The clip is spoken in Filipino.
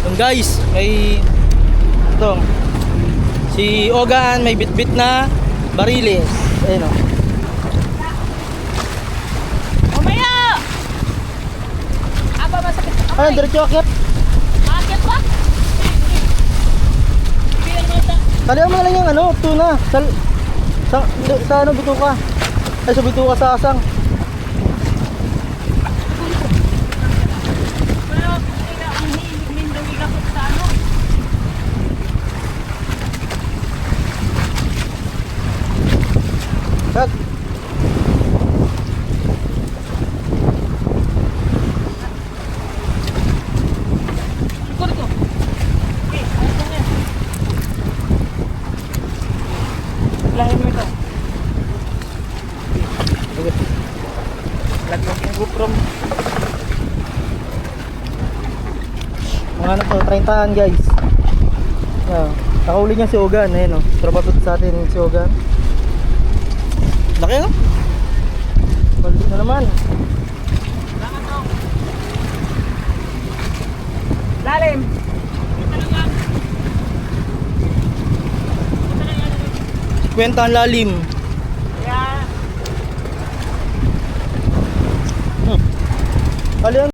Yung guys, may ito. Si Ogan may bitbit na bariles. Ayun oh. Umaya! Aba, masakit sa kamay. Ayun, diretso akyat. Akit ba? Bilang mata. Talihan mo na lang yung ano, tuna. Sa ano, bituka. Ay, sa bituka sa asang. Pero, ang hilig nindong ikapot sa ano. Kat. Ito, ito. Okay, ayos lang yan. Lahin mo ito. Okay. Lagyan yung GoPro mo. Mga ano to, 30-an guys. Nakahuli niya si Ogan. Ayun oh. Trabapit sa atin si Ogan. Laki no? Balik na naman. Lalim. Kwenta ang lalim. Kaya, Alian